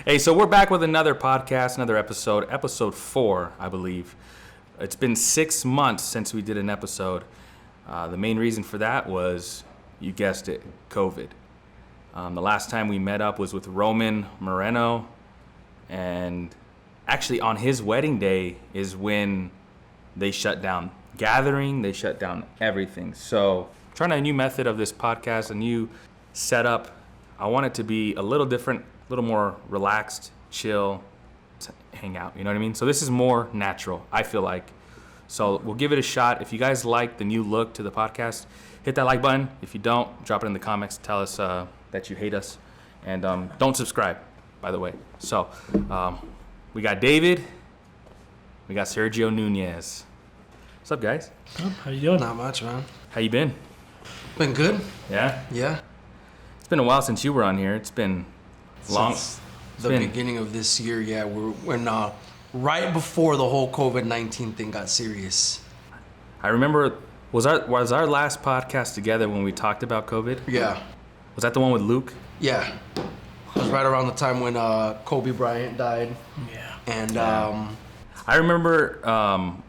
Hey, so we're back with another podcast, another episode 4, I believe. It's been 6 months since we did an episode. The main reason for that was, you guessed it, COVID. The last time we met up was with Roman Moreno, and actually on his wedding day is when they shut down gathering, they shut down everything. So trying a new method of this podcast, a new setup. I want it to be a little different, a little more relaxed, chill, hang out, you know what I mean? So this is more natural, I feel like. So we'll give it a shot. If you guys like the new look to the podcast, hit that like button. If you don't, drop it in the comments. Tell us that you hate us. And don't subscribe, by the way. So we got David. We got Sergio Nunez. What's up, guys? How you doing? Not much, man. How you been? Been good. Yeah? Yeah. It's been a while since you were on here. It's been long. Since the beginning of this year, yeah. We're right before the whole COVID-19 thing got serious. I remember, was our last podcast together when we talked about COVID? Yeah. Was that the one with Luke? Yeah. It was right around the time when Kobe Bryant died. Yeah. And I remember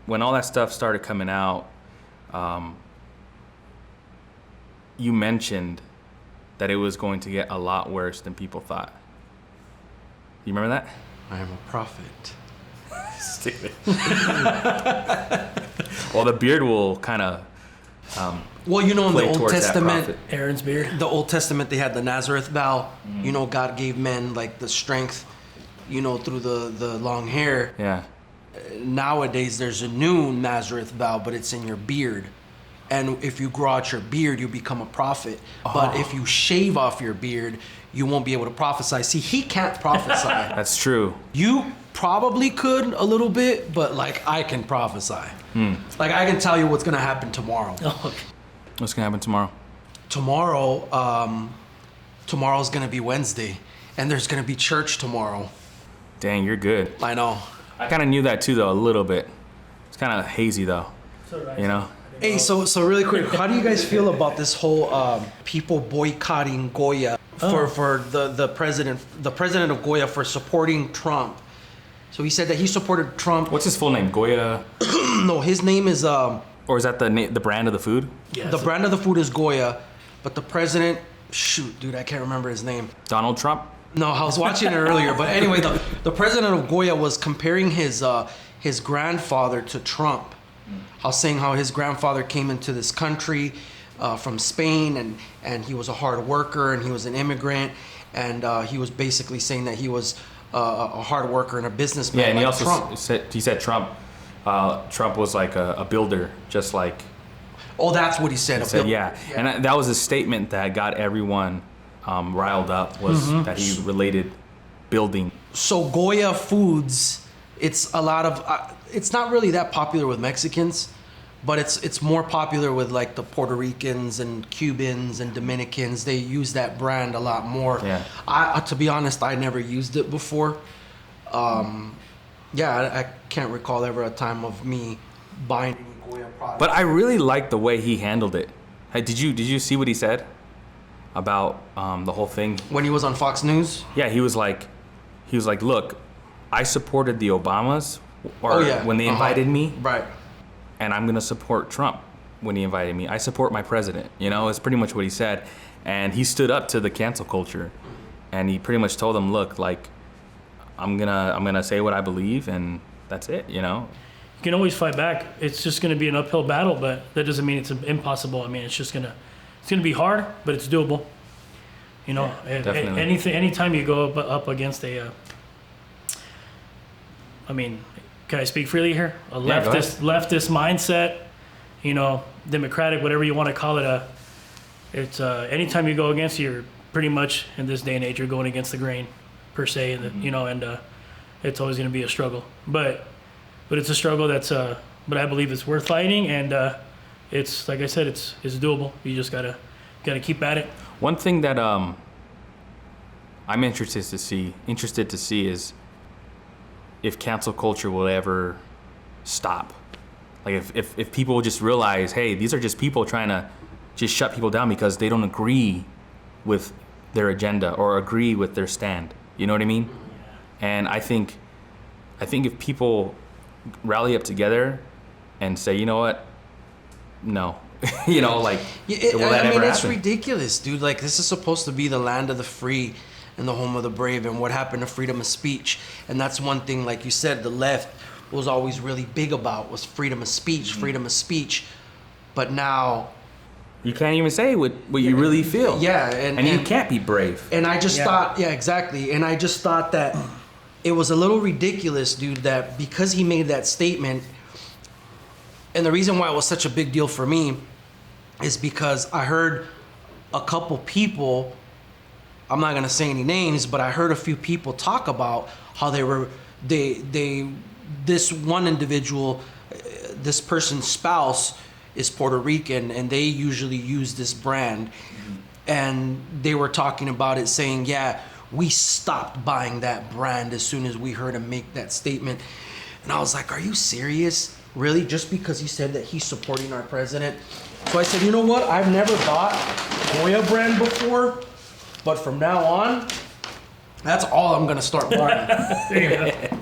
when all that stuff started coming out, you mentioned that it was going to get a lot worse than people thought. You remember that? I am a prophet. Stupid. Well, the beard will kind of well, you know, in the Old Testament, Aaron's beard. the Old Testament, they had the Nazareth vow. You know, God gave men like the strength, you know, through the long hair. Yeah. Nowadays, there's a new Nazareth vow, but it's in your beard. And if you grow out your beard, you become a prophet. Oh. But if you shave off your beard, you won't be able to prophesy. See, he can't prophesy. That's true. You probably could a little bit, but like I can prophesy. Like I can tell you what's gonna happen tomorrow. Oh, okay. What's gonna happen tomorrow? Tomorrow's gonna be Wednesday, and there's gonna be church tomorrow. Dang, you're good. I know. I kind of knew that too, though, a little bit. It's kind of hazy, though. You know? Hey, so really quick, how do you guys feel about this whole people boycotting Goya for the president of Goya for supporting Trump? So he said that he supported Trump. What's his full name? Goya? No, his name is Or is that the brand of the food? Yeah, the brand of the food is Goya, but the president, shoot, dude, I can't remember his name. Donald Trump? No, I was watching it earlier, but anyway, the president of Goya was comparing his grandfather to Trump. I was saying how his grandfather came into this country from Spain, and he was a hard worker, and he was an immigrant, and he was basically saying that he was a hard worker and a businessman. Yeah, and like he also said Trump was like a builder, just like. Oh, that's what he said. Yeah, and that was a statement that got everyone riled up, was that he related building. So Goya Foods, it's a lot of. It's not really that popular with Mexicans, but it's more popular with like the Puerto Ricans and Cubans and Dominicans. They use that brand a lot more. Yeah. To be honest, I never used it before. I can't recall ever a time of me buying any Goya product. But I really like the way he handled it. Hey, did you see what he said about the whole thing? When he was on Fox News? Yeah, he was like, look, I supported the Obamas when they invited me. Right. And I'm going to support Trump when he invited me. I support my president. You know, it's pretty much what he said. And he stood up to the cancel culture. And he pretty much told them, look, like, I'm gonna say what I believe, and that's it, you know? You can always fight back. It's just going to be an uphill battle, but that doesn't mean it's impossible. I mean, it's going to be hard, but it's doable. You know, definitely. Anytime you go up against a, I mean, can I speak freely here? A leftist mindset, you know, democratic, whatever you want to call it. It's anytime you go against, you're pretty much in this day and age, you're going against the grain, per se, and you know, and it's always going to be a struggle. But it's a struggle that's, but I believe it's worth fighting, and it's like I said, it's doable. You just gotta keep at it. One thing that I'm interested to see is if cancel culture will ever stop. Like if people will just realize, hey, these are just people trying to just shut people down because they don't agree with their agenda or agree with their stand. You know what I mean? And I think if people rally up together and say, you know what, no, you know, like, will that ever it's happen? ridiculous, dude. Like, this is supposed to be the land of the free and the home of the brave, and what happened to freedom of speech? And that's one thing, like you said, the left was always really big about, was freedom of speech, freedom of speech. But now, You can't even say what you really feel. yeah, and you can't be brave. And I just thought, yeah, exactly. And I just thought that it was a little ridiculous, dude, that because he made that statement, and the reason why it was such a big deal for me is because I heard a couple people, I'm not gonna say any names, but I heard a few people talk about how this one individual, this person's spouse is Puerto Rican, and they usually use this brand. And they were talking about it, saying, yeah, we stopped buying that brand as soon as we heard him make that statement. And I was like, are you serious? Really? Just because he said that he's supporting our president? So I said, you know what? I've never bought Goya brand before, but from now on, that's all I'm gonna start buying. There you go.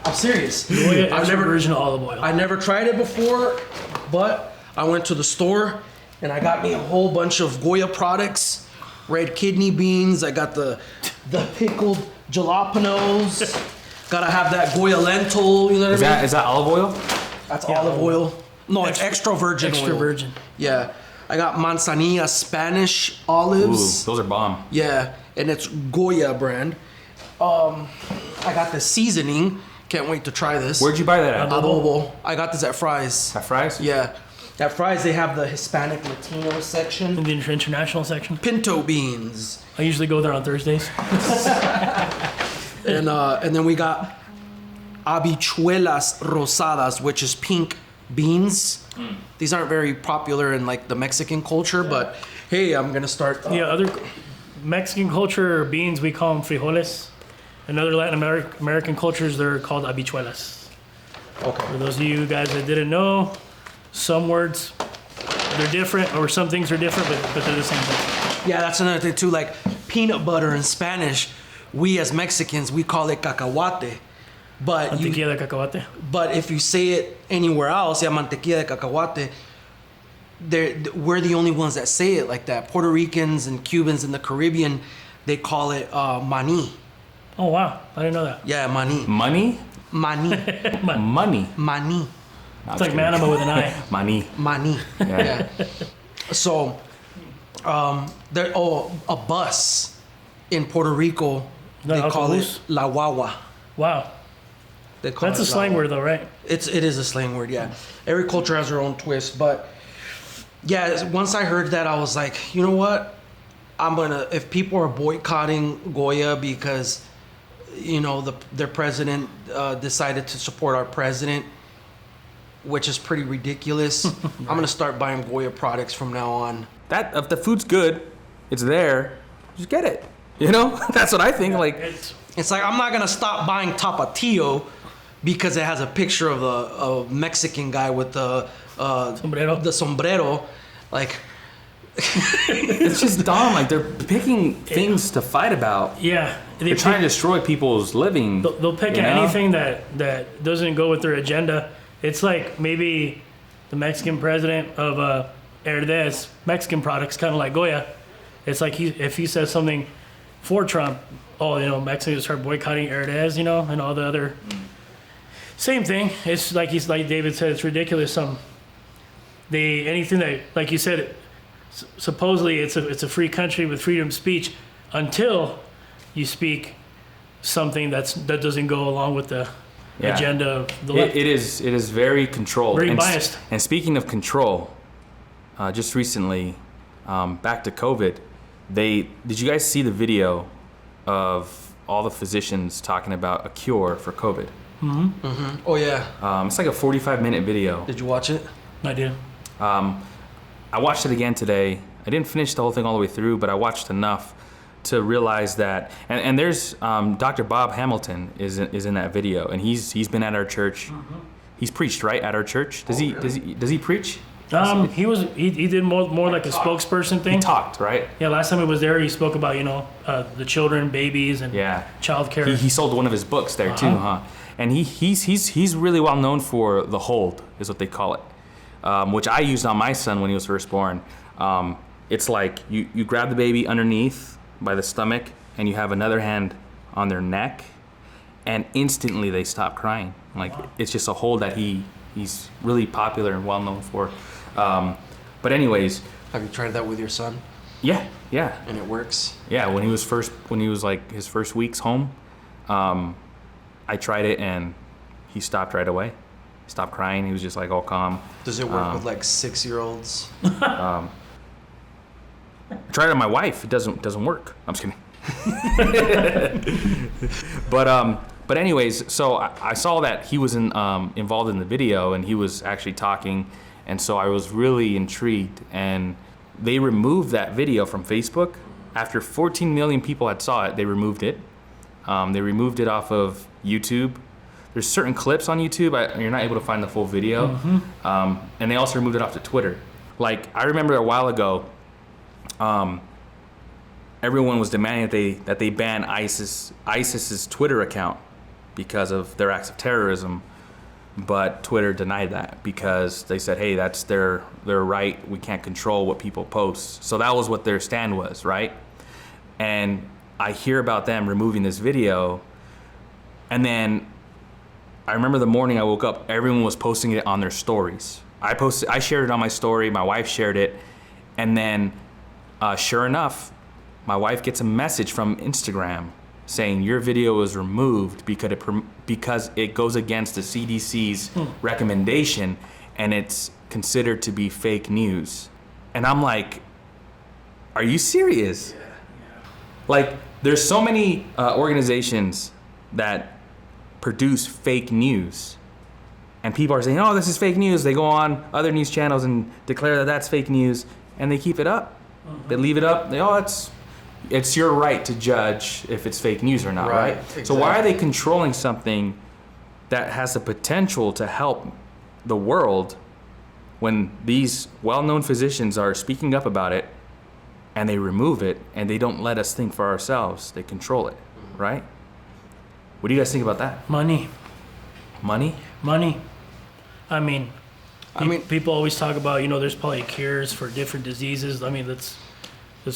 I'm serious. Goya I've extra never, virgin olive oil. I never tried it before, but I went to the store and I got me a whole bunch of Goya products, red kidney beans. I got the pickled jalapenos. Gotta have that Goya lentil. You know what I mean? Is that olive oil? That's olive oil. No, it's extra virgin Extra oil. virgin. Yeah. I got manzanilla Spanish Ooh, olives. those are bomb. Yeah, and it's Goya brand. I got the seasoning. Can't wait to try this. Where'd you buy that at? Adobo. I got this at Fry's. At Fry's? Yeah. At Fry's, they have the Hispanic Latino section. In the international section. Pinto beans. I usually go there on Thursdays. And then we got habichuelas rosadas, which is pink beans. These aren't very popular in like the Mexican culture, but hey, I'm gonna start. Yeah, other Mexican culture beans, we call them frijoles. In other Latin American cultures, they're called habichuelas. Okay. For those of you guys that didn't know, some words, they're different, or some things are different, but they're the same thing. Yeah, that's another thing too. Like peanut butter in Spanish, we as Mexicans, we call it cacahuate. But Mantequilla de cacahuate. But if you say it anywhere else, yeah, mantequilla de cacahuate, we're the only ones that say it like that. Puerto Ricans and Cubans in the Caribbean, they call it maní. Oh, wow. I didn't know that. Yeah, maní. Money? Maní. Money. Maní. It's like manama with an I. Money. Maní. Yeah. Yeah. So, a bus in Puerto Rico, The they call it autobús? la guagua. Wow. They call That's it a slang la word, though, right? It is a slang word, yeah. Every culture has their own twist, but yeah, once I heard that, I was like, you know what? If people are boycotting Goya because, you know, their president decided to support our president, which is pretty ridiculous, I'm gonna start buying Goya products from now on. That if the food's good, it's there, just get it. You know? That's what I think. Like, It's like I'm not gonna stop buying Tapatio because it has a picture of a Mexican guy with the Sombrero. the sombrero, like. it's just dumb. Like, they're picking things to fight about. Yeah. They're trying to destroy people's living. They'll pick you know? anything that doesn't go with their agenda. It's like maybe the Mexican president of Herdez, Mexican products, kind of like Goya. It's like if he says something for Trump, oh, you know, Mexicans start boycotting Herdez, you know, and all the other. Same thing. It's like like David said, it's ridiculous. Anything that, like you said, supposedly it's a free country with freedom of speech until you speak something that doesn't go along with the agenda of the left. It is very controlled. Very and biased. And speaking of control, just recently, back to COVID, did you guys see the video of all the physicians talking about a cure for COVID? Oh yeah. It's like a 45-minute video. Did you watch it? I do. I watched it again today. I didn't finish the whole thing all the way through, but I watched enough to realize that. And there's Dr. Bob Hamilton is in that video, and he's been at our church. He's preached right at our church. Does he preach? He did more like a spokesperson thing. He talked, right? Yeah, last time he was there, he spoke about the children, babies, and childcare. He sold one of his books there too, huh? And he's really well known for the hold, is what they call it, which I used on my son when he was first born. It's like you grab the baby underneath by the stomach, and you have another hand on their neck, and instantly they stop crying. Like it's just a hold that he's really popular and well known for. But anyways, have you tried that with your son? Yeah. And it works? Yeah, when he was like his first weeks home, I tried it and he stopped right away. Stopped crying. He was just like all calm. Does it work with like 6-year-olds? I tried it on my wife. It doesn't work. I'm just kidding. But anyways, so I saw that he was involved in the video and he was actually talking, and so I was really intrigued. And they removed that video from Facebook after 14 million people had saw it. They removed it. They removed it off of YouTube. There's certain clips on YouTube. You're not able to find the full video. And they also removed it off to Twitter. Like I remember a while ago, everyone was demanding that they ban ISIS's Twitter account because of their acts of terrorism, but Twitter denied that because they said, hey, that's their right. We can't control what people post. So that was what their stand was, right? And I hear about them removing this video, and then I remember the morning I woke up, everyone was posting it on their stories. I shared it on my story, my wife shared it, and then sure enough, my wife gets a message from Instagram saying your video was removed because it goes against the CDC's recommendation and it's considered to be fake news. And I'm like, are you serious? Yeah. Like, there's so many organizations that produce fake news, and people are saying, oh, this is fake news. They go on other news channels and declare that that's fake news, and they keep it up. They leave it up. It's your right to judge if it's fake news or not, right? Exactly. So why are they controlling something that has the potential to help the world when these well-known physicians are speaking up about it, and they remove it and they don't let us think for ourselves? They control it, right? What do you guys think about that? Money. I mean, people always talk about, there's probably cures for different diseases. I mean, let's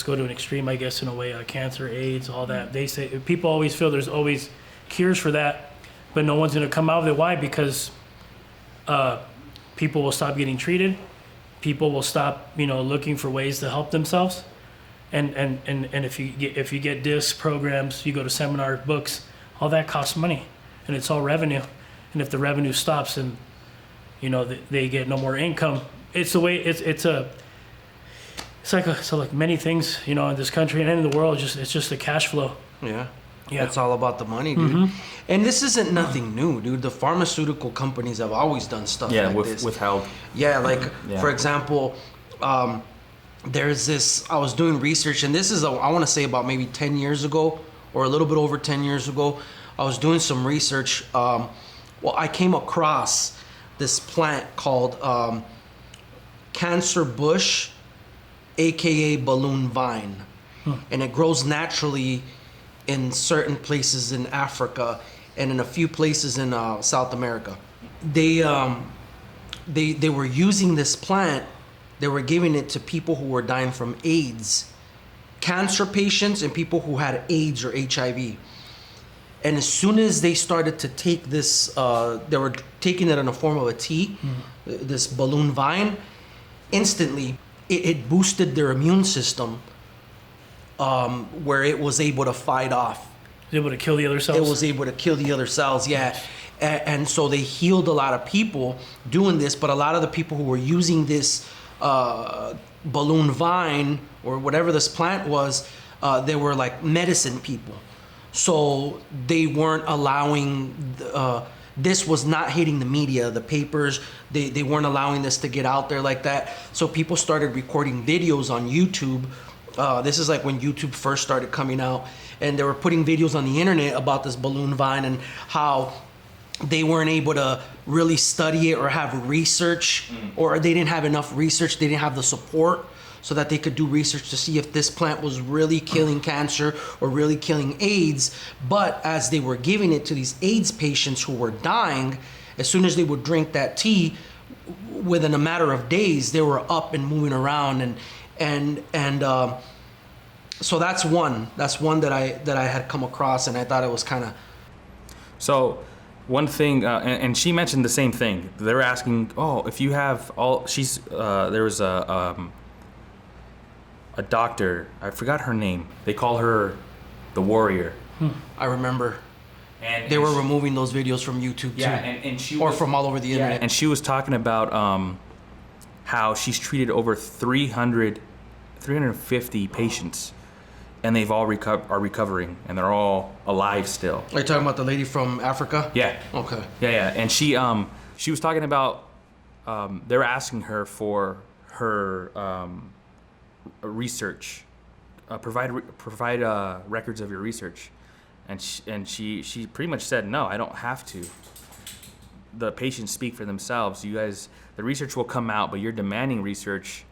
go to an extreme, I guess, in a way, cancer, AIDS, all that. They say people always feel there's always cures for that, but no one's going to come out of it. Why? Because people will stop getting treated. People will stop, looking for ways to help themselves. And if you get discs, programs, you go to seminar, books, all that costs money, and it's all revenue. And if the revenue stops and they get no more income, it's the way it's like many things, in this country and in the world. It's just the cash flow. Yeah. It's all about the money, dude. And this isn't nothing new, dude. The pharmaceutical companies have always done stuff like this. Withheld. Yeah, for example, there's this. I was doing research, and this is I want to say about maybe 10 years ago, or a little bit over 10 years ago. I was doing some research. I came across this plant called cancer bush, aka balloon vine, and it grows naturally in certain places in Africa and in a few places in South America. They were using this plant. They were giving it to people who were dying from AIDS, cancer patients, and people who had AIDS or HIV. And as soon as they started to take this, they were taking it in the form of a tea, this balloon vine, instantly it boosted their immune system, where it was able to fight off. Able to kill the other cells? It was able to kill the other cells, yeah. And so they healed a lot of people doing this, but a lot of the people who were using this balloon vine or whatever this plant was, they were like medicine people. So they weren't allowing, this was not hitting the media, the papers, they weren't allowing this to get out there like that. So people started recording videos on YouTube. This is like when YouTube first started coming out, and they were putting videos on the internet about this balloon vine and how they weren't able to really study it or have research, or they didn't have enough research. They didn't have the support so that they could do research to see if this plant was really killing cancer or really killing AIDS. But as they were giving it to these AIDS patients who were dying, as soon as they would drink that tea, within a matter of days, they were up and moving around. So that's one that I had come across, and I thought it was kind of. So one thing, and she mentioned the same thing. They were asking, if you have all, there was a doctor, I forgot her name. They call her the Warrior. I remember. And they were removing those videos from YouTube too. Yeah, and she or from all over the internet. And she was talking about how she's treated over 350 patients, and they've all are recovering, and they're all alive still. Are you talking about the lady from Africa? Yeah. Okay. Yeah. And she was talking about they were asking her for her research, provide records of your research, and she pretty much said, no, I don't have to. The patients speak for themselves. You guys, the research will come out, but you're demanding research.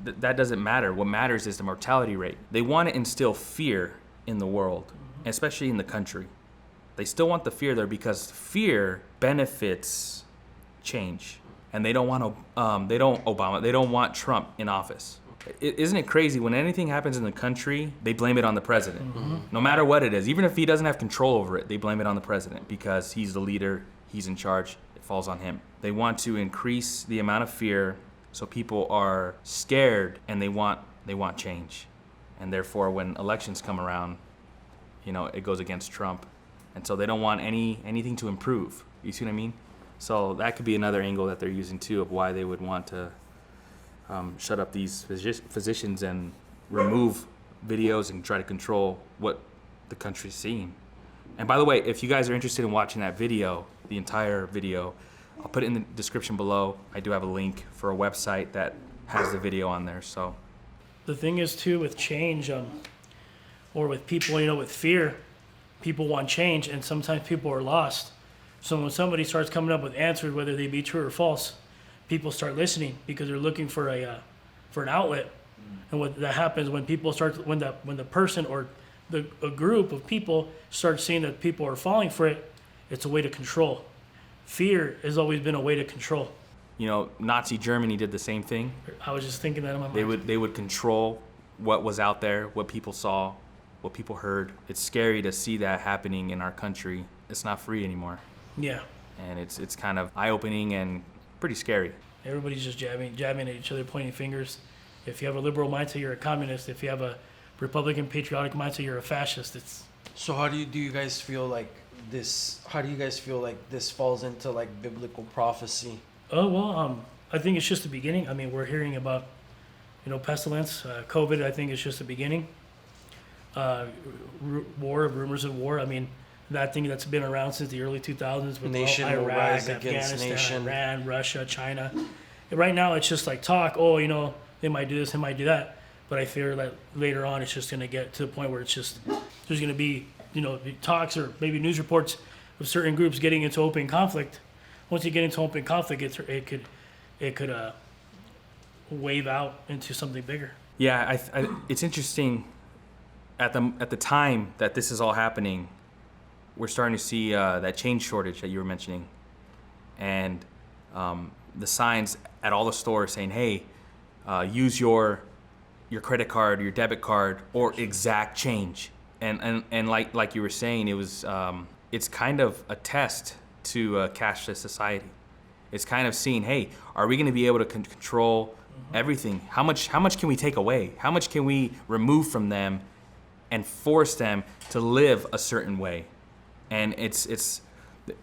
That doesn't matter. What matters is the mortality rate. They want to instill fear in the world, especially in the country. They still want the fear there because fear benefits change, and they don't want they don't want Trump in office. Isn't it crazy when anything happens in the country, they blame it on the president? Mm-hmm. No matter what it is, even if he doesn't have control over it, they blame it on the president because he's the leader, he's in charge, it falls on him. They want to increase the amount of fear so people are scared and they want change. And therefore when elections come around, it goes against Trump. And so they don't want anything to improve. You see what I mean? So that could be another angle that they're using too of why they would want to shut up these physicians and remove videos and try to control what the country's seeing. And by the way, if you guys are interested in watching that video, the entire video, I'll put it in the description below. I do have a link for a website that has the video on there. So the thing is too with change, or with people, with fear, people want change, and sometimes people are lost. So when somebody starts coming up with answers, whether they be true or false, people start listening because they're looking for an outlet. And what that happens when people start, when the person or a group of people start seeing that people are falling for it, it's a way to control. Fear has always been a way to control. Nazi Germany did the same thing. I was just thinking that in my mind. They would control what was out there, what people saw, what people heard. It's scary to see that happening in our country. It's not free anymore. Yeah. And it's kind of eye-opening and pretty scary. Everybody's just jabbing at each other, pointing fingers. If you have a liberal mindset, you're a communist. If you have a Republican patriotic mindset, you're a fascist. So how do you guys feel like this? How do you guys feel like this falls into like biblical prophecy? Oh well, I think it's just the beginning. I mean, we're hearing about, pestilence, COVID. I think it's just the beginning. War, rumors of war. I mean, that thing that's been around since the early 2000s with nation Iraq, will rise Afghanistan, against nation. Iran, Russia, China. And right now, it's just like talk. Oh, they might do this, they might do that. But I fear that later on, it's just going to get to the point where it's just there's going to be talks or maybe news reports of certain groups getting into open conflict. Once you get into open conflict, it could wave out into something bigger. Yeah, it's interesting. At the time that this is all happening, we're starting to see that change shortage that you were mentioning, and the signs at all the stores saying, "Hey, use your credit card, or your debit card, or exact change." And like you were saying, it was it's kind of a test to a cashless society. It's kind of seeing, hey, are we going to be able to control everything? How much can we take away? How much can we remove from them and force them to live a certain way? And it's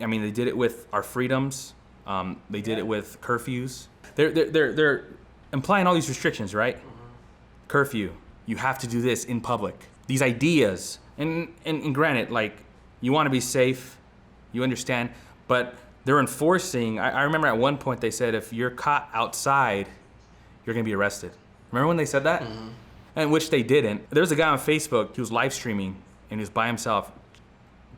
I mean, they did it with our freedoms. They did it with curfews. They're implying all these restrictions, right? Curfew. You have to do this in public. These ideas, and granted, like, you want to be safe, you understand, but they're enforcing. I remember at one point they said if you're caught outside, you're gonna be arrested. Remember when they said that? And which they didn't. There was a guy on Facebook, he was live streaming, and he was by himself,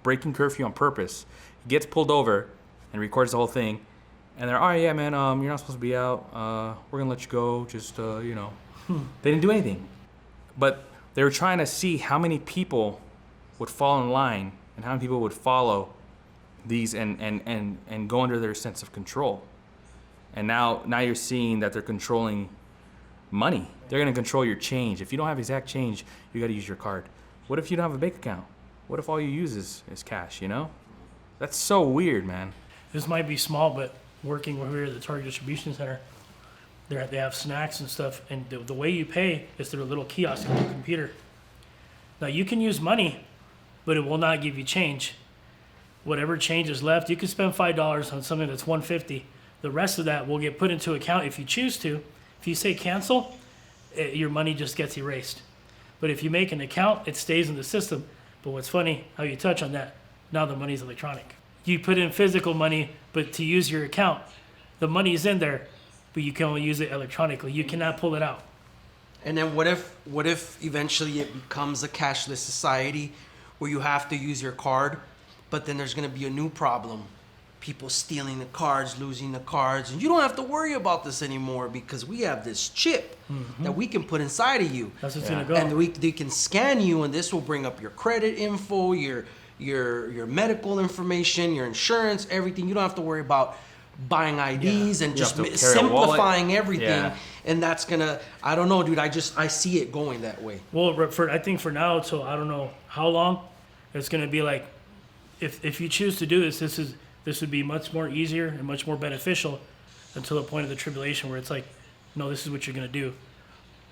breaking curfew on purpose. He gets pulled over and records the whole thing. And they're, oh, yeah, man, you're not supposed to be out. We're going to let you go. Just, you know. They didn't do anything. But they were trying to see how many people would fall in line and how many people would follow these and go under their sense of control. And now you're seeing that they're controlling money. They're going to control your change. If you don't have exact change, you got to use your card. What if you don't have a bank account? What if all you use is cash, you know? That's so weird, man. This might be small, but working over here at the Target Distribution Center, they have snacks and stuff, and the way you pay is through a little kiosk on your computer. Now, you can use money, but it will not give you change. Whatever change is left, you can spend $5 on something that's $1.50. The rest of that will get put into account if you choose to. If you say cancel, your money just gets erased. But if you make an account, it stays in the system. But what's funny, how you touch on that, now the money's electronic. You put in physical money, but to use your account, the money's in there, but you can only use it electronically. You cannot pull it out. And then what if eventually it becomes a cashless society where you have to use your card, but then there's going to be a new problem. People stealing the cards, losing the cards, and you don't have to worry about this anymore because we have this chip that we can put inside of you. That's what's going to go. And they can scan you, and this will bring up your credit info, your medical information, your insurance, everything. You don't have to worry about buying IDs and just simplifying everything. Yeah. And that's gonna, I don't know, dude. I see it going that way. Well, I think for now, till I don't know how long, it's going to be like, if you choose to do this would be much more easier and much more beneficial until the point of the tribulation where it's like, no, this is what you're going to do,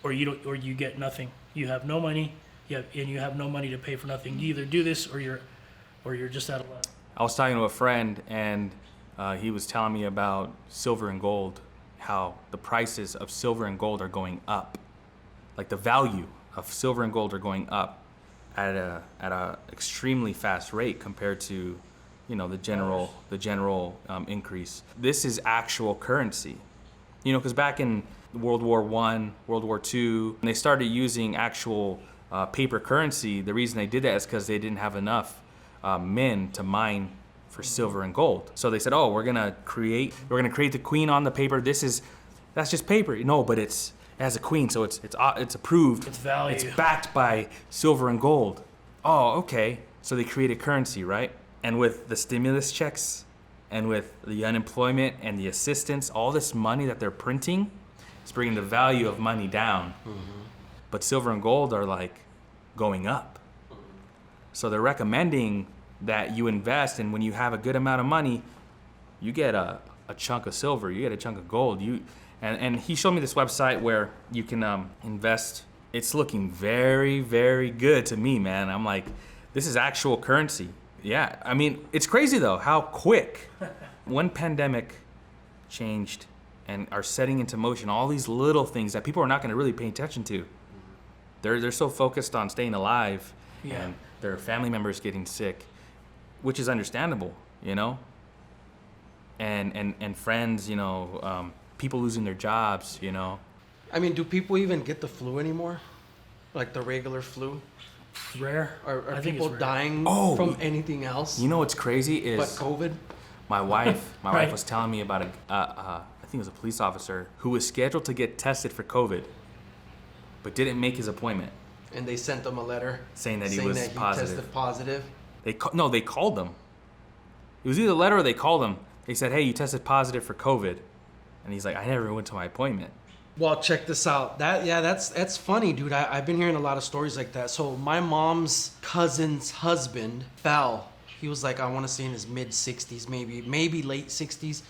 or you get nothing. You have no money, and you have no money to pay for nothing. You either do this or you're just out of luck. I was talking to a friend, and he was telling me about silver and gold, how the prices of silver and gold are going up. Like the value of silver and gold are going up at a extremely fast rate compared to, you know, the general increase. This is actual currency, you know, because back in World War I, World War II, when they started using actual paper currency, the reason they did that is because they didn't have enough men to mine for silver and gold. So they said, oh, we're gonna create the queen on the paper. That's just paper. No, but it has a queen, so it's approved. It's value. It's backed by silver and gold. Oh, okay. So they created currency, right? And with the stimulus checks and with the unemployment and the assistance, all this money that they're printing, it's bringing the value of money down. But silver and gold are like going up. So they're recommending that you invest, and when you have a good amount of money, you get a chunk of silver, you get a chunk of gold. And he showed me this website where you can invest. It's looking very, very good to me, man. I'm like, this is actual currency. Yeah, I mean, it's crazy though, how quick one pandemic changed and are setting into motion all these little things that people are not going to really pay attention to. They're so focused on staying alive and their family members getting sick, which is understandable, you know, and friends, you know, people losing their jobs, you know. I mean, do people even get the flu anymore? Like the regular flu? Rare. Are people dying from anything else? You know what's crazy is but COVID? My wife was telling me about I think it was a police officer who was scheduled to get tested for COVID, but didn't make his appointment. And they sent them a letter saying that he was positive. Tested positive. They called them. It was either a letter or they called him. They said, "Hey, you tested positive for COVID," and he's like, "I never went to my appointment." Well, check this out. That's funny, dude. I've been hearing a lot of stories like that. So my mom's cousin's husband fell. He was like, I want to say in his mid 60s, maybe late 60s.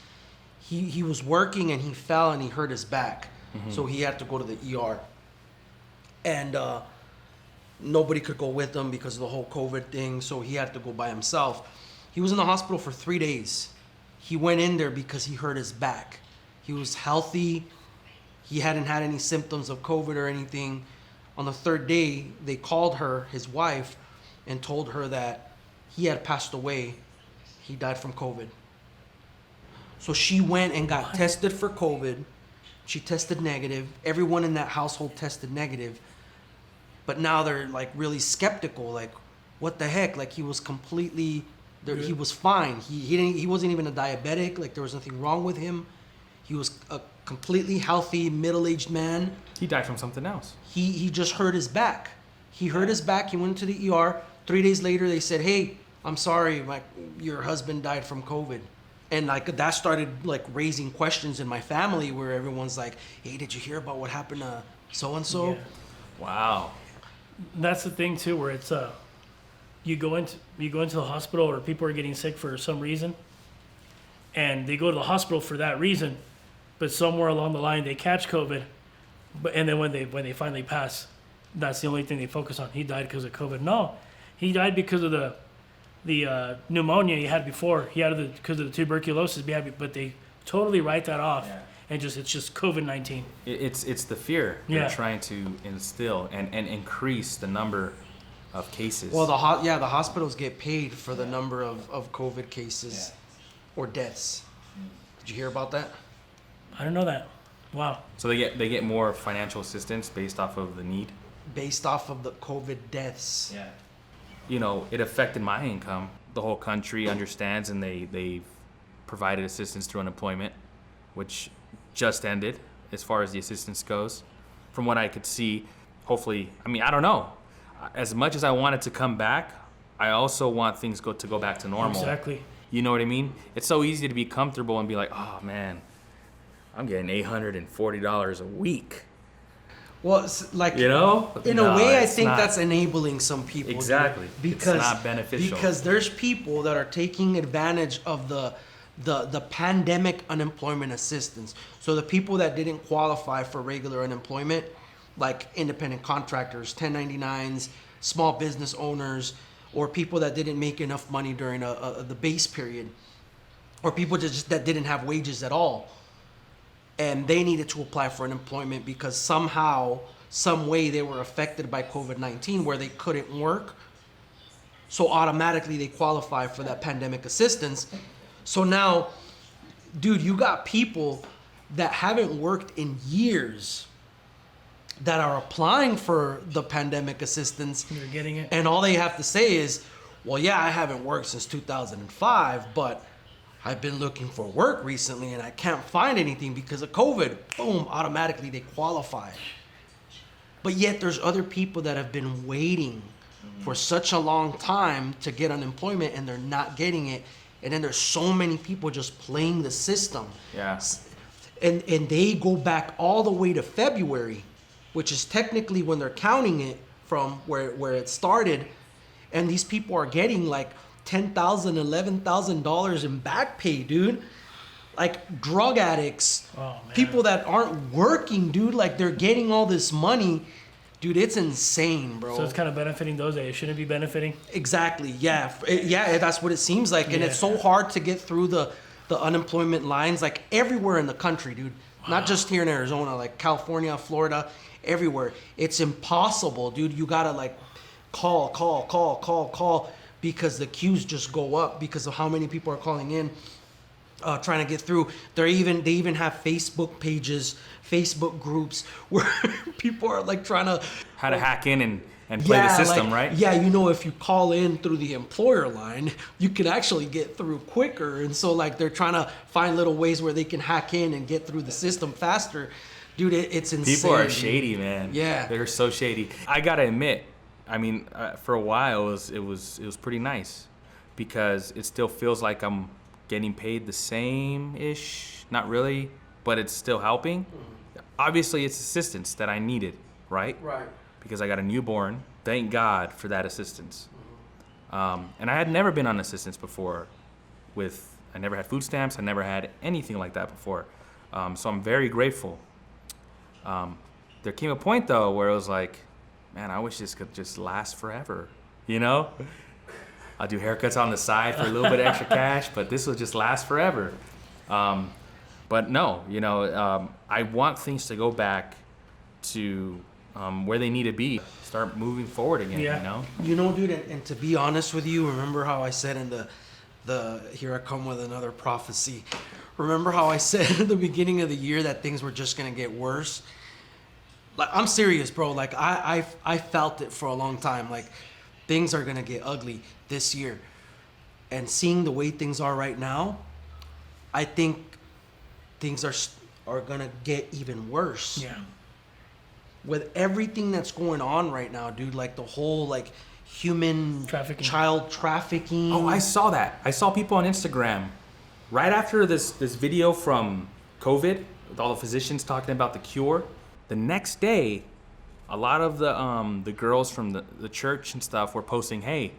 He was working and he fell and he hurt his back. So he had to go to the ER. And nobody could go with him because of the whole COVID thing. So he had to go by himself. He was in the hospital for 3 days. He went in there because he hurt his back. He was healthy. He hadn't had any symptoms of COVID or anything. On the third day, they called her, his wife, and told her that he had passed away. He died from COVID. So she went and got tested for COVID. She tested negative. Everyone in that household tested negative. But now they're like really skeptical. Like, what the heck? Like he was completely, he was fine. He wasn't even a diabetic. Like there was nothing wrong with him. He was a completely healthy middle-aged man. He died from something else. He just hurt his back. He hurt his back. He went to the ER. 3 days later, they said, "Hey, I'm sorry, your husband died from COVID." And like that started like raising questions in my family where everyone's like, "Hey, did you hear about what happened to so and so?" Wow. That's the thing too, where it's you go into the hospital or people are getting sick for some reason, and they go to the hospital for that reason, but somewhere along the line they catch COVID, and then when they finally pass, that's the only thing they focus on. He died because of COVID. No, he died because of the pneumonia he had before. He had because of the tuberculosis, but they totally write that off. Yeah. And it's just COVID-19. It's the fear Yeah. they're trying to instill and increase the number of cases. Well, the hospitals get paid for the number of COVID cases or deaths. Did you hear about that? I don't know that. Wow. So they get more financial assistance based off of the need. Based off of the COVID deaths. Yeah. You know, it affected my income. The whole country understands, and they've provided assistance through unemployment, which just ended as far as the assistance goes. From what I could see, hopefully, I mean, I don't know. As much as I want it to come back, I also want things to go back to normal. Exactly. You know what I mean? It's so easy to be comfortable and be like, oh man, I'm getting $840 a week. Well, it's like, you know, in a way, I think that's enabling some people. Exactly. Because it's not beneficial. Because there's people that are taking advantage of the pandemic unemployment assistance. So the people that didn't qualify for regular unemployment, like independent contractors, 1099s, small business owners, or people that didn't make enough money during the base period, or people that didn't have wages at all. And they needed to apply for unemployment because somehow, some way they were affected by COVID-19 where they couldn't work. So automatically they qualify for that pandemic assistance. So now, dude, you got people that haven't worked in years that are applying for the pandemic assistance. They're getting it. And all they have to say is, well, yeah, I haven't worked since 2005, but I've been looking for work recently and I can't find anything because of COVID. Boom, automatically they qualify. But yet there's other people that have been waiting for such a long time to get unemployment and they're not getting it. And then there's so many people just playing the system. Yeah. And they go back all the way to February, which is technically when they're counting it from where it started. And these people are getting like $10,000, $11,000 in back pay, dude. Like drug addicts, people that aren't working, dude. Like they're getting all this money. Dude, it's insane, bro. So it's kind of benefiting those that it shouldn't be benefiting? Exactly, yeah. Yeah, that's what it seems like. And it's so hard to get through the unemployment lines, like everywhere in the country, dude. Not just here in Arizona, like California, Florida, everywhere. It's impossible, dude. You gotta like call, because the queues just go up because of how many people are calling in, trying to get through. They even have Facebook pages, Facebook groups where people are like trying to how to hack in and play the system, like, right? Yeah, you know, if you call in through the employer line, you can actually get through quicker. And so like they're trying to find little ways where they can hack in and get through the system faster. Dude, it's insane. People are shady, man. Yeah, they're so shady. I gotta admit, I mean, for a while it was pretty nice because it still feels like I'm getting paid the same-ish. Not really, but it's still helping. Obviously, it's assistance that I needed, right? Right. Because I got a newborn. Thank God for that assistance. And I had never been on assistance before. I never had food stamps. I never had anything like that before. So I'm very grateful. There came a point, though, where it was like, man, I wish this could just last forever, you know? I'll do haircuts on the side for a little bit extra cash, but this will just last forever. But no, you know, I want things to go back to where they need to be. Start moving forward again, you know? You know, dude, and to be honest with you, remember how I said in the here I come with another prophecy. Remember how I said at the beginning of the year that things were just going to get worse? Like, I'm serious, bro. Like, I felt it for a long time. Like, things are gonna get ugly this year. And seeing the way things are right now, I think things are gonna get even worse. Yeah. With everything that's going on right now, dude, like the whole like human Trafficking. child trafficking. Oh, I saw that. I saw people on Instagram right after this video from COVID, with all the physicians talking about the cure. The next day, a lot of the girls from the church and stuff were posting, "Hey,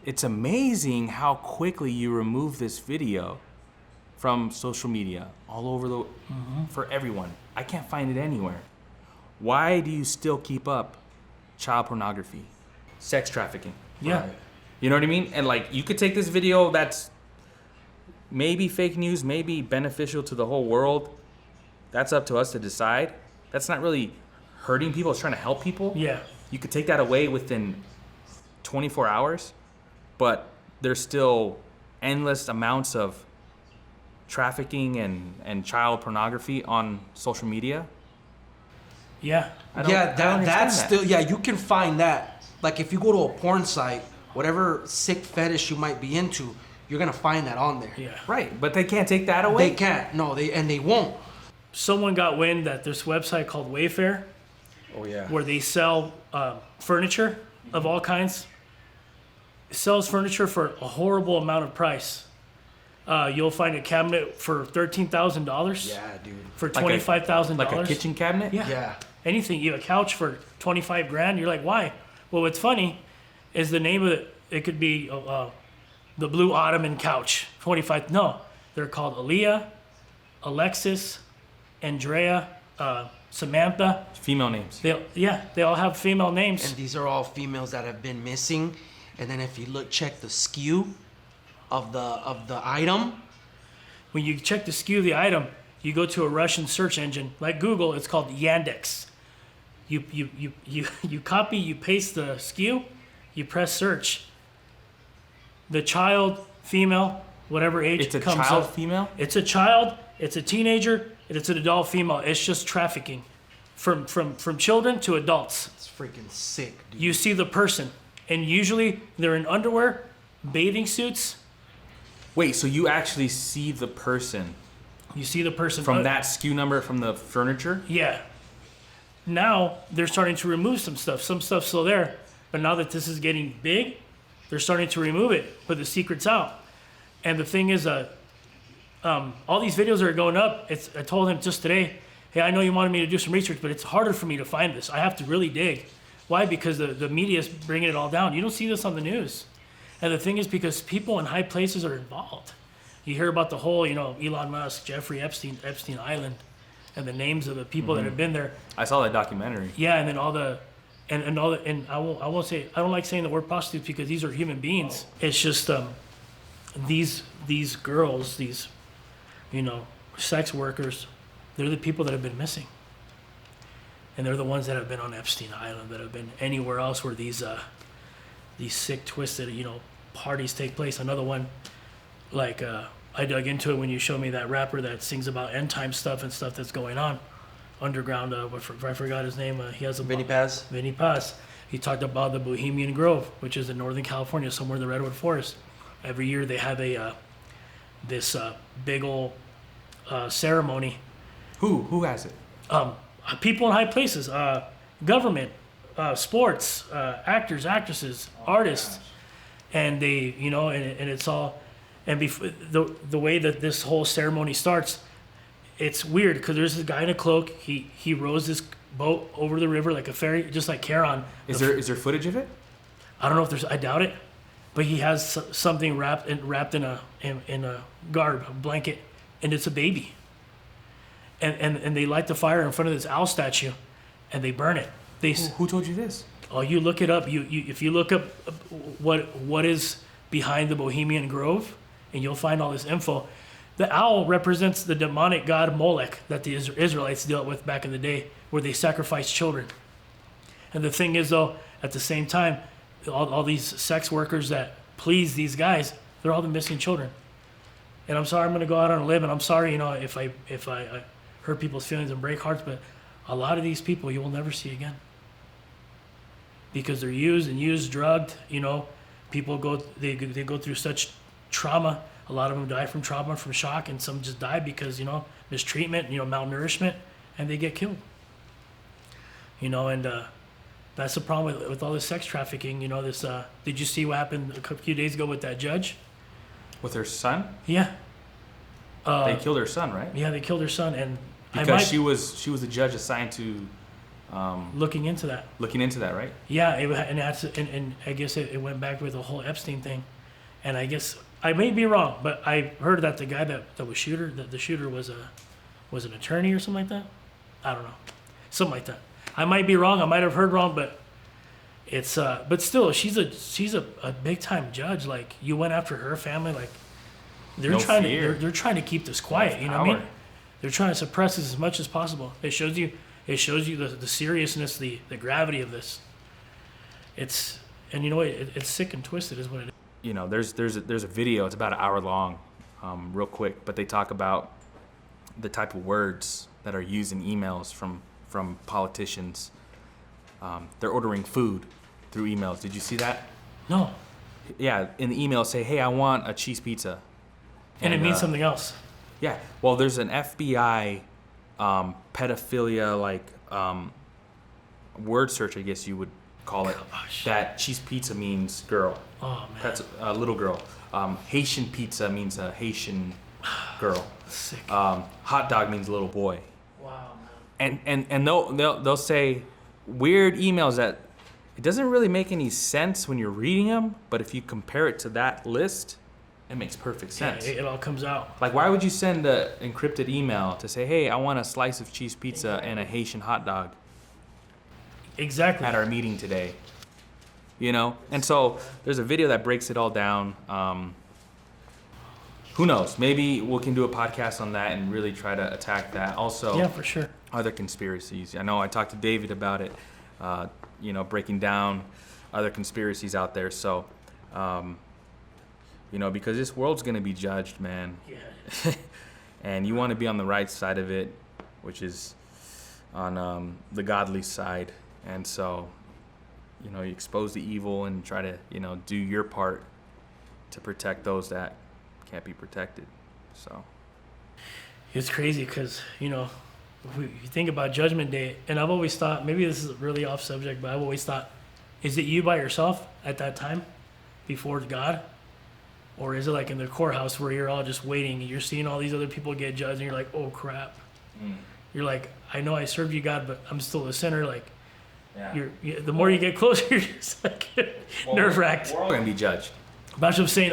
it's amazing how quickly you remove this video from social media all over for everyone. I can't find it anywhere. Why do you still keep up child pornography, sex trafficking?" Yeah. Right. You know what I mean? And like, you could take this video that's maybe fake news, maybe beneficial to the whole world. That's up to us to decide. That's not really hurting people. It's trying to help people. Yeah. You could take that away within 24 hours, but there's still endless amounts of trafficking and child pornography on social media. Yeah. I don't Yeah, understand that's that. still, yeah, you can find that. Like if you go to a porn site, whatever sick fetish you might be into, you're gonna find that on there. Yeah. Right, but they can't take that away. They can't. No, they won't. Someone got wind that this website called WAYFAIR, Oh yeah. where they sell furniture of all kinds, sells furniture for a horrible amount of price. You'll find a cabinet for $13,000. Yeah, dude. For Like a- $25,000. Like a kitchen cabinet? Yeah. Yeah. Anything. You have a couch for 25 grand. You're like, why? Well, what's funny is the name of it. It could be the Blue Ottoman couch. 25. No, they're called Aaliyah, Alexis, Andrea, Samantha. Female names. They all have female names. And these are all females that have been missing. And then if you check the SKU of the item. When you check the SKU of the item, you go to a Russian search engine like Google. It's called Yandex. You copy, you paste the SKU, you press search. The child, female, whatever age It's a comes child up. female? It's a child. It's a teenager. And it's an adult female. It's just trafficking, from children to adults. It's freaking sick, dude. You see the person, and usually they're in underwear, bathing suits. Wait, so you actually see the person You see the person from that SKU number from the furniture? Yeah. Now they're starting to remove some stuff. Some stuff's still there, but now that this is getting big, they're starting to remove it, but the secret's out. And the thing is, all these videos that are going up. I told him just today, hey, I know you wanted me to do some research, but it's harder for me to find this. I have to really dig. Why? Because the media's bringing it all down. You don't see this on the news. And the thing is, because people in high places are involved. You hear about the whole, Elon Musk, Jeffrey Epstein Island, and the names of the people that have been there. I saw that documentary. Yeah, and then and I won't say, I don't like saying the word prostitutes because these are human beings. It's just these girls, these sex workers, they're the people that have been missing. And they're the ones that have been on Epstein Island, that have been anywhere else where these sick, twisted, parties take place. Another one, like I dug into it when you showed me that rapper that sings about end time stuff and stuff that's going on underground. I forgot his name. He has a Vinny Paz. Vinny Paz. He talked about the Bohemian Grove, which is in Northern California, somewhere in the Redwood Forest. Every year they have this big old ceremony. Who has it? People in high places, government, sports, actors, actresses, artists, and they, and it's all, and the way that this whole ceremony starts, it's weird because there's this guy in a cloak. He rows this boat over the river like a ferry, just like Charon. Is there footage of it? I don't know if there's. I doubt it, but he has something wrapped in a garb, a blanket, and it's a baby. And they light the fire in front of this owl statue, and they burn it. Who told you this? Oh, you look it up. If you look up what is behind the Bohemian Grove, and you'll find all this info. The owl represents the demonic god Molech that the Israelites dealt with back in the day, where they sacrificed children. And the thing is, though, at the same time, all these sex workers that please these guys, they're all the missing children. And I'm sorry, I'm going to go out on a limb, and I'm sorry, if I hurt people's feelings and break hearts, but a lot of these people you will never see again. because they're used, drugged. You know, people they go through such trauma. A lot of them die from trauma, from shock, and some just die because, you know, mistreatment, you know, malnourishment, and they get killed. You know, and that's the problem with all this sex trafficking. You know, this. Did you see what happened a few days ago with that judge? With her son? Yeah. They killed her son, right? Yeah, they killed her son, and because she was a judge assigned to looking into that. Looking into that, right? Yeah, and I guess it went back with the whole Epstein thing, and I guess I may be wrong, but I heard that the guy that was shooter, that the shooter was an attorney or something like that. I don't know, something like that. I might be wrong. I might have heard wrong, but it's but still, she's a big time judge. Like, you went after her family, like they're trying to keep this quiet. You know what I mean? They're trying to suppress this as much as possible. It shows you the seriousness, the gravity of this. And you know what? It's sick and twisted, is what it is. You know, there's a video. It's about an hour long, real quick, but they talk about the type of words that are used in emails from politicians. They're ordering food through emails. Did you see that? No. Yeah, in the email say, "Hey, I want a cheese pizza," and it means something else. Yeah. Well, there's an FBI pedophilia word search, I guess you would call it. Gosh. That cheese pizza means girl. Oh man. That's a little girl. Haitian pizza means a Haitian girl. Sick. Hot dog means little boy. Wow, man. And they'll say weird emails that it doesn't really make any sense when you're reading them, but if you compare it to that list, it makes perfect sense. Yeah, it all comes out. Like, why would you send an encrypted email to say, "Hey, I want a slice of cheese pizza and a Haitian hot dog Exactly. at our meeting today"? You know? And so there's a video that breaks it all down. Who knows? Maybe we can do a podcast on that and really try to attack that. Also, Yeah, for sure. other conspiracies. I know I talked to David about it, you know, breaking down other conspiracies out there. So, you know, because this world's going to be judged, man. Yeah. And you want to be on the right side of it, which is on the godly side. And so, you know, you expose the evil and try to, you know, do your part to protect those that can't be protected. So It's crazy because, you know, you think about Judgment Day, and I've always thought, maybe this is really off subject, but I've always thought, is it you by yourself at that time before God? Or is it like in the courthouse where you're all just waiting and you're seeing all these other people get judged and you're like, oh crap. You're like, I know I served you, God, but I'm still a sinner. Like, the more you get closer, you're just like nerve-wracked. We're all going to be judged. That's what I'm saying.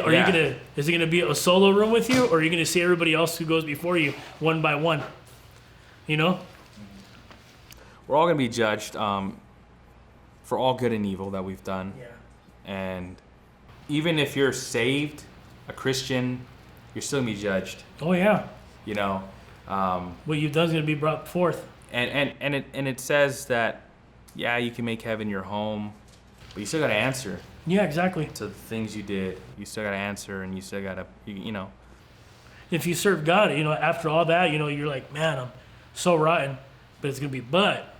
Is it gonna be a solo room with you, or are you gonna see everybody else who goes before you one by one? You know? We're all going to be judged for all good and evil that we've done. Yeah. And even if you're saved, a Christian, you're still going to be judged. Oh yeah. You know? What you've done is gonna be brought forth. And it says that, yeah, you can make heaven your home, but you still got to answer. Yeah, exactly. To the things you did. You still got to answer, and you still got to, you know. If you serve God, you know, after all that, you know, you're like, man, I'm so rotten, but it's gonna be, but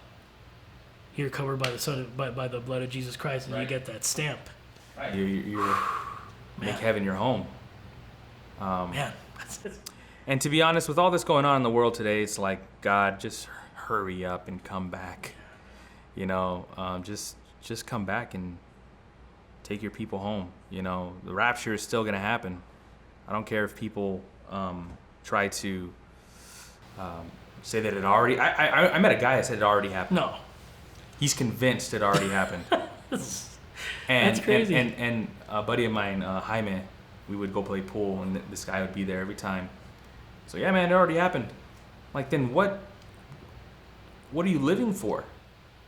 you're covered by the blood of Jesus Christ, and right. You get that stamp. Right. You make heaven your home. Man. And to be honest, with all this going on in the world today, it's like, God, just hurry up and come back. You know, just come back and take your people home. You know, the rapture is still going to happen. I don't care if people try to say that it already... I met a guy that said it already happened. No. He's convinced it already happened. That's crazy. And a buddy of mine, Jaime, we would go play pool, and this guy would be there every time. So, yeah, man, it already happened. Like, then what are you living for?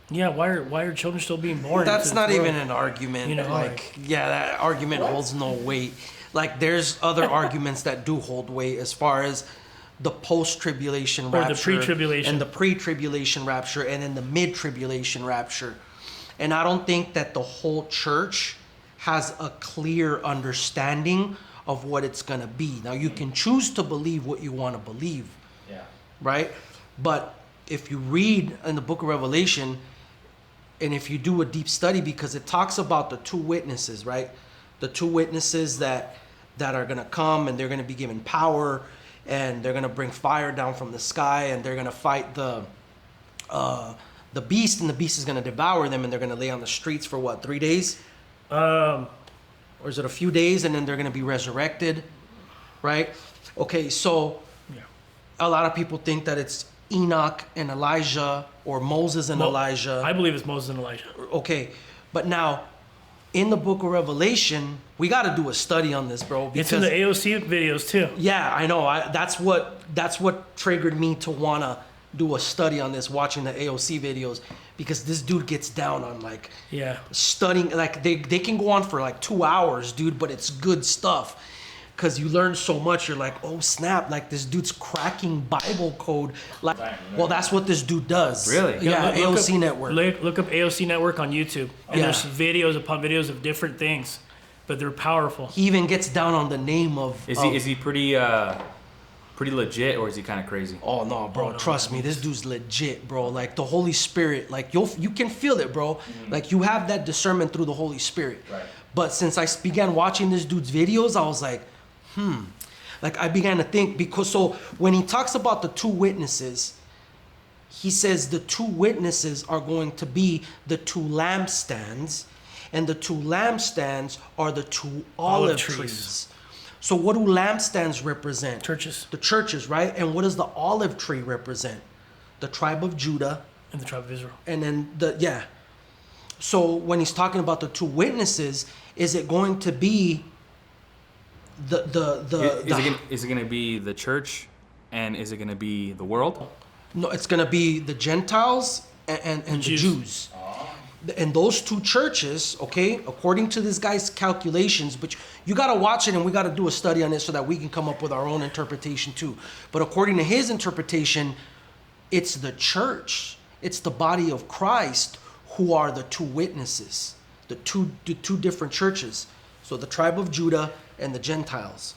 Yeah, why are children still being born? That's not even an argument. You know, that argument holds no weight. Like, there's other arguments that do hold weight as far as the post-tribulation rapture. Or the pre-tribulation. And the pre-tribulation rapture, and then the mid-tribulation rapture. And I don't think that the whole church has a clear understanding of what it's going to be. Now, you can choose to believe what you want to believe. Yeah. Right? But if you read in the book of Revelation, and if you do a deep study, because it talks about the two witnesses, right? The two witnesses that are going to come, and they're going to be given power, and they're going to bring fire down from the sky, and they're going to fight the beast, and the beast is going to devour them, and they're going to lay on the streets for what, 3 days? Or is it a few days, and then they're going to be resurrected, right? Okay, so a lot of people think that it's Enoch and Elijah, or Moses and Elijah. I believe it's Moses and Elijah. Okay, but now in the book of Revelation, we got to do a study on this, bro. It's in the AOC videos too. Yeah, I know. That's what triggered me to wanna do a study on this, watching the AOC videos, because this dude gets down on like studying. Like they can go on for like 2 hours, dude, but it's good stuff. Because you learn so much, you're like, oh snap! Like this dude's cracking Bible code. Like, well, that's what this dude does. Really? Yeah. Look AOC up, Network. Look up AOC Network on YouTube, and there's videos upon videos of different things, but they're powerful. He even gets down on the name of. Is he pretty legit, or is he kind of crazy? Oh no, bro! Trust me, this dude's legit, bro. Like the Holy Spirit, like you can feel it, bro. Like you have that discernment through the Holy Spirit. Right. But since I began watching this dude's videos, I was like, Like I began to think, because so when he talks about the two witnesses, he says the two witnesses are going to be the two lampstands, and the two lampstands are the two olive trees. So what do lampstands represent? Churches. The churches, right? And what does the olive tree represent? The tribe of Judah. And the tribe of Israel. And then So when he's talking about the two witnesses, is it going to be is it going to be the church, and is it going to be the world? No, it's going to be the Gentiles and the Jews. And those two churches, okay, according to this guy's calculations, but you got to watch it, and we got to do a study on it so that we can come up with our own interpretation too. But according to his interpretation, it's the church, it's the body of Christ who are the two witnesses, the two different churches. So the tribe of Judah and the Gentiles.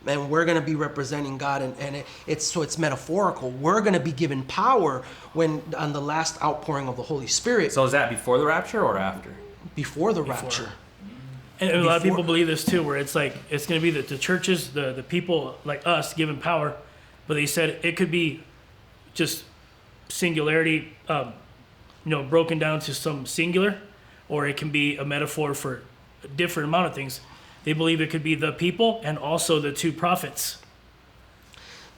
And we're going to be representing God, and it's metaphorical. We're going to be given power on the last outpouring of the Holy Spirit. So is that before the rapture or after? Before the rapture. And a lot of people believe this too, where it's like it's going to be the churches, the people like us given power, but they said it could be just singularity, broken down to some singular, or it can be a metaphor for a different amount of things. They believe it could be the people and also the two prophets.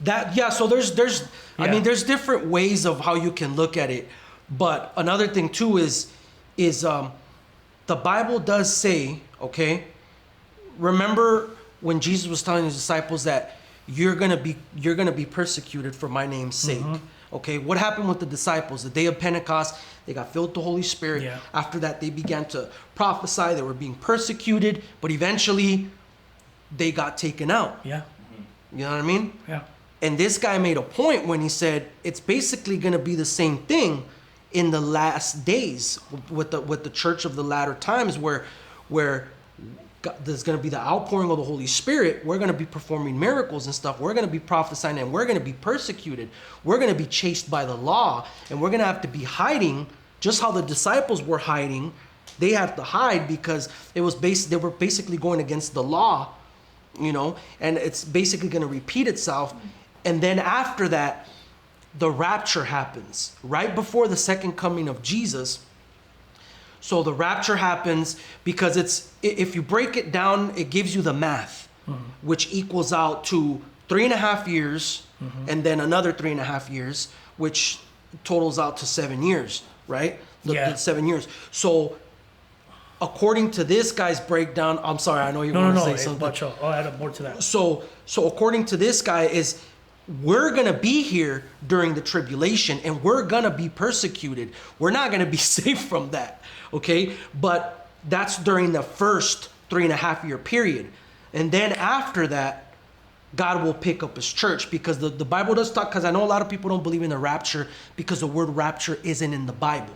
So there's I mean, there's different ways of how you can look at it. But another thing too is the Bible does say, okay, remember when Jesus was telling his disciples that you're gonna be persecuted for my name's sake. Okay, what happened with the disciples? The day of Pentecost, they got filled with the Holy Spirit. Yeah. After that, they began to prophesy. They were being persecuted, but eventually they got taken out. Yeah. You know what I mean? Yeah. And this guy made a point when he said it's basically going to be the same thing in the last days with the church of the latter times, where God, there's going to be the outpouring of the Holy Spirit. We're going to be performing miracles and stuff. We're going to be prophesying, and we're going to be persecuted. We're going to be chased by the law, and we're going to have to be hiding, just how the disciples were hiding. They had to hide because they were basically going against the law, and it's basically going to repeat itself. And then after that, the rapture happens right before the second coming of Jesus. So the rapture happens because if you break it down, it gives you the math, which equals out to 3.5 years, and then another 3.5 years, which totals out to 7 years, right? The 7 years. So according to this guy's breakdown, I'm sorry, I know you want to say something. I'll add up more to that. So according to this guy we're going to be here during the tribulation, and we're going to be persecuted. We're not going to be safe from that, okay? But that's during the first 3.5 year period. And then after that, God will pick up his church, because the Bible does talk, because I know a lot of people don't believe in the rapture because the word rapture isn't in the Bible.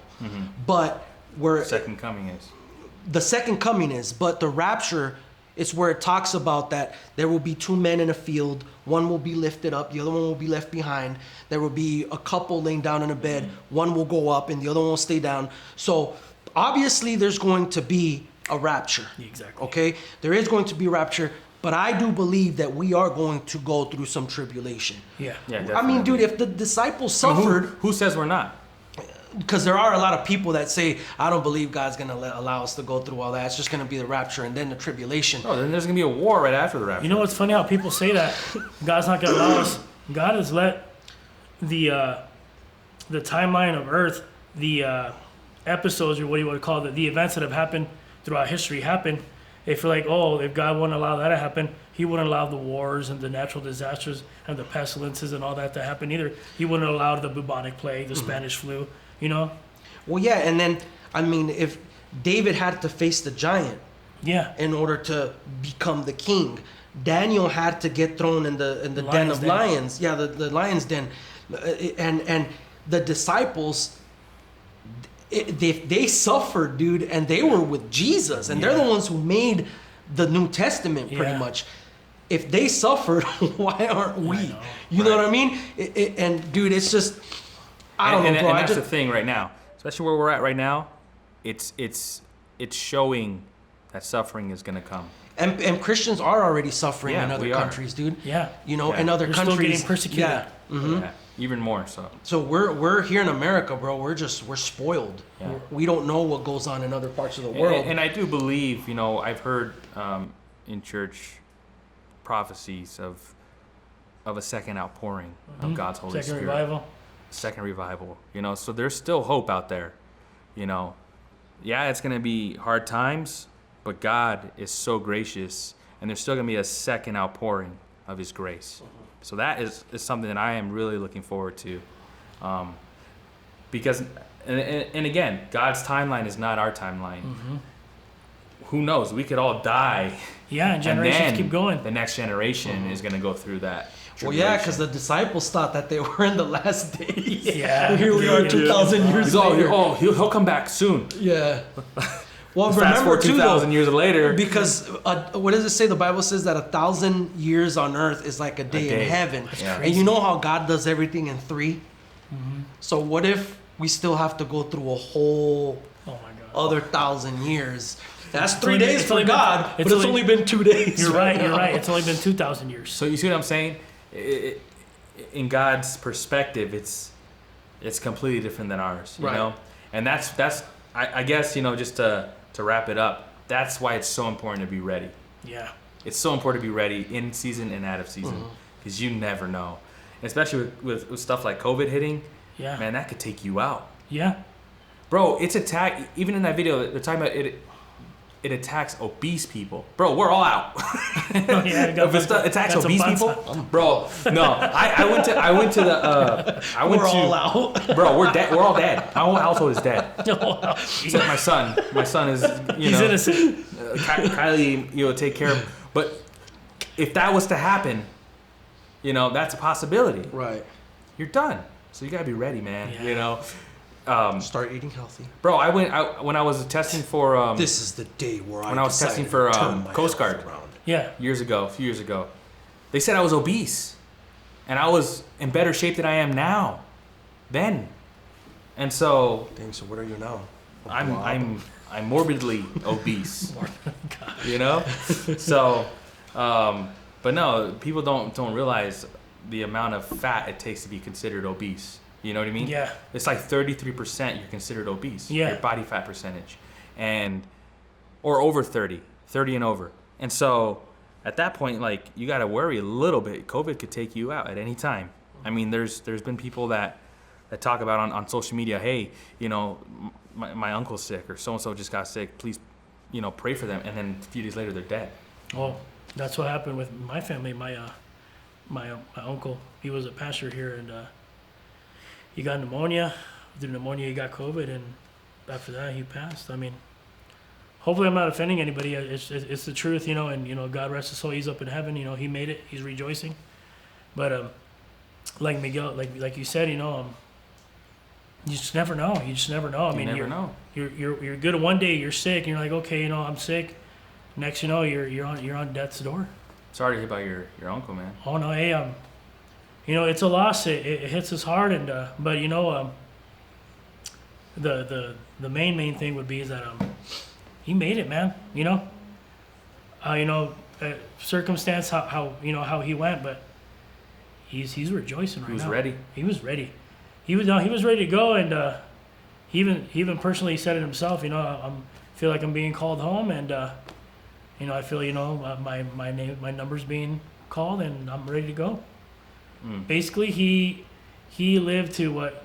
But the second coming is. But the rapture, it's where it talks about that there will be two men in a field. One will be lifted up, the other one will be left behind. There will be a couple laying down in a bed. One will go up and the other one will stay down. So obviously there's going to be a rapture. Exactly. Okay? There is going to be rapture, but I do believe that we are going to go through some tribulation. Yeah. Yeah, I mean, dude, if the disciples suffered, Who says we're not? because there are a lot of people that say, I don't believe God's going to allow us to go through all that. It's just going to be the rapture and then the tribulation. Oh, then there's gonna be a war right after the rapture. You know what's funny? How people say that God's not going to allow us. God has let the timeline of Earth, the episodes, or what do you want to call it, the events that have happened throughout history happen. If you're like, oh, if God wouldn't allow that to happen, He wouldn't allow the wars and the natural disasters and the pestilences and all that to happen either. He wouldn't allow the bubonic plague, the Spanish flu. You know? Well, yeah, and then, I mean, if David had to face the giant Yeah. in order to become the king, Daniel had to get thrown in the den Lion's of den. lions. Yeah, the lion's den. And the disciples, they suffered, dude, and they were with Jesus, and they're the ones who made the New Testament pretty Yeah. much. If they suffered, why aren't we? know. You know what I mean? And dude, it's just, I don't know, bro. And I that's just, the thing right now, especially where we're at right now. It's showing that suffering is gonna come. and Christians are already suffering Yeah, in other we are. countries, dude. Yeah. You know, Yeah. in other They're still countries. getting persecuted. Yeah. Yeah, even more so. So we're here in America, bro. We're spoiled. Yeah. We don't know what goes on in other parts of the world. And I do believe, you know, I've heard in church prophecies of a second outpouring of God's Holy Second Spirit. revival. Second revival. You know, so there's still hope out there. You know, yeah, it's gonna be hard times, but God is so gracious, and there's still gonna be a second outpouring of His grace. So that is something that I am really looking forward to, because and again, God's timeline is not our timeline. Who knows? We could all die. Yeah, and generations then keep going. The next generation is going to go through that. Well, yeah, because the disciples thought that they were in the last days. Yeah. And here we are 2,000 years He's later. he'll come back soon. Yeah. Well, Fast remember forward too, 2,000 though, years later. because what does it say? The Bible says that 1,000 years on earth is like a day day. in heaven. Yeah. And you know how God does everything in 3? So what if we still have to go through a whole Oh my God. other 1,000 years? That's It's 3 only- days it's for only been- God, but it's only been 2 days. You're right. You're now. right. It's only been 2,000 years. So you see what I'm saying? In God's perspective, it's completely different than ours. You Right. know, and that's I guess, you know, just to wrap it up. That's why it's so important to be ready. Yeah. It's so important to be ready in season and out of season, because you never know, especially with stuff like COVID hitting. Yeah. Man, that could take you out. Yeah. Bro, it's attack. Even in that video, they're talking about it. It attacks obese people. Bro, we're all out. Yeah, If it attacks got some obese fun people, stuff. bro. No, I went to the. I went We're to. all out. Bro, we're dead. We're all dead. My whole household is dead. He's Except my son. My son is. You know, innocent. Kylie, you know, take care of. But if that was to happen, you know, that's a possibility. Right. You're done. So you gotta be ready, man. Yeah. You know. Start eating healthy. Bro, when I was testing for This is the day where when I was testing for Coast Guard Yeah. a few years ago, they said I was obese, and I was in better shape than I am now, then, and so Dang, so what are you now? I'm morbidly obese, you know, so, but no, people don't realize the amount of fat it takes to be considered obese. You know what I mean? Yeah. It's like 33% you're considered obese. Yeah. Your body fat percentage. Or over 30 and over. And so at that point, like, you got to worry a little bit. COVID could take you out at any time. I mean, there's been people that talk about on social media, hey, you know, my uncle's sick, or so-and-so just got sick. Please, you know, pray for them. And then a few days later, they're dead. Well, that's what happened with my family. My uncle, he was a pastor here, and he got pneumonia. Through pneumonia, he got COVID, and after that, he passed. I mean, hopefully, I'm not offending anybody. It's the truth, you know. And you know, God rest his soul. He's up in heaven. You know, he made it. He's rejoicing. But like Miguel, like you said, you know, you just never know. You just never know. I mean, You never know. You're good. One day you're sick, and you're like, okay, you know, I'm sick. Next, you know, you're on death's door. Sorry to hear about your uncle, man. Oh no, hey, you know, it's a loss. It hits us hard, and but you know, the main thing would be is that he made it, man. Circumstance how he went, but he's rejoicing right now. He was ready. He was ready. He was ready to go, and he even personally said it himself. I feel like I'm being called home, and I feel my number's being called, and I'm ready to go. Basically, he lived to what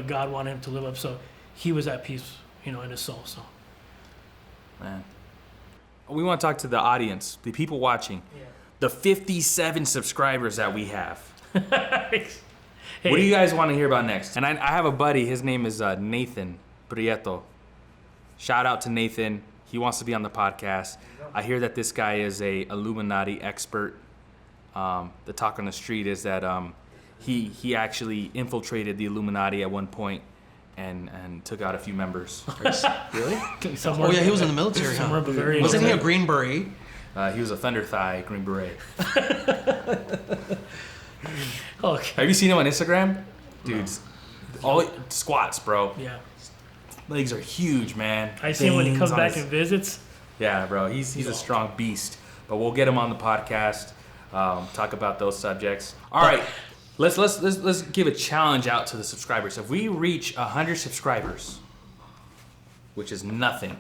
God wanted him to live up. So he was at peace, in his soul. So, Man, we want to talk to the audience, the people watching, the 57 subscribers that we have. Hey. What do you guys want to hear about next? And I have a buddy. His name is Nathan Prieto. Shout out to Nathan. He wants to be on the podcast. I hear that this guy is a Illuminati expert. The talk on the street is that he actually infiltrated the Illuminati at one point and took out a few members. Really? Somewhere, He was in the military. somewhere Bavaria. Wasn't he a Green Beret? He was a Thunder Thigh Green Beret. Okay. Have you seen him on Instagram? Dudes, all squats, bro. Yeah. Legs are huge, man. I see him when he comes Veins on back his- and visits. Yeah, bro. He's a strong beast. But we'll get him on the podcast. Talk about those subjects. All right. Let's give a challenge out to the subscribers. If we reach 100 subscribers, which is nothing.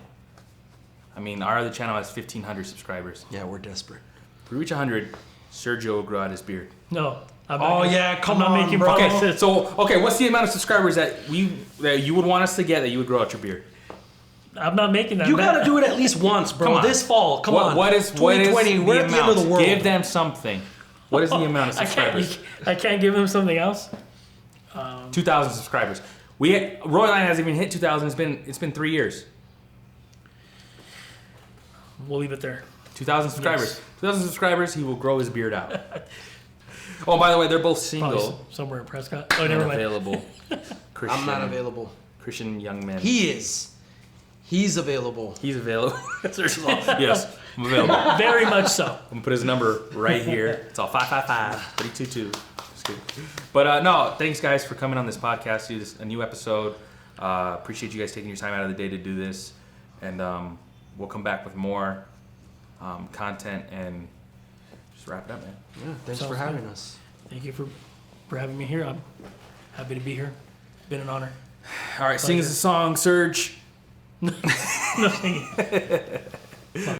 I mean, our other channel has 1,500 subscribers. Yeah, we're desperate. If we reach 100, Sergio will grow out his beard. No. I'm Oh, not, yeah, come I'm not on, making bro. promises. Okay, what's the amount of subscribers that you would want us to get that you would grow out your beard? I'm not making that. You man. gotta do it at least once, bro. Come on. This fall. Come on. What is 2020? the We're at the end of the world. Give them something. What is the amount of subscribers? I can't give him something else. 2,000 subscribers. Roy Line hasn't even hit 2,000. It's been 3 years. We'll leave it there. 2,000 subscribers. Yes. 2,000 subscribers. He will grow his beard out. Oh, by the way, they're both Probably single. somewhere in Prescott. Oh, never mind. Available. Christian, I'm not available. Christian young men. He is. He's available. He's available. Yes, I'm available. Very much so. I'm gonna put his number right here. It's all 555-322. Just kidding. But no, thanks guys for coming on this podcast. Do this a new episode. Appreciate you guys taking your time out of the day to do this, and we'll come back with more content and just wrap it up, man. Yeah, thanks Sounds for having good. us. Thank you for having me here. I'm happy to be here. Been an honor. All right, sing us a song, Serge. No singing.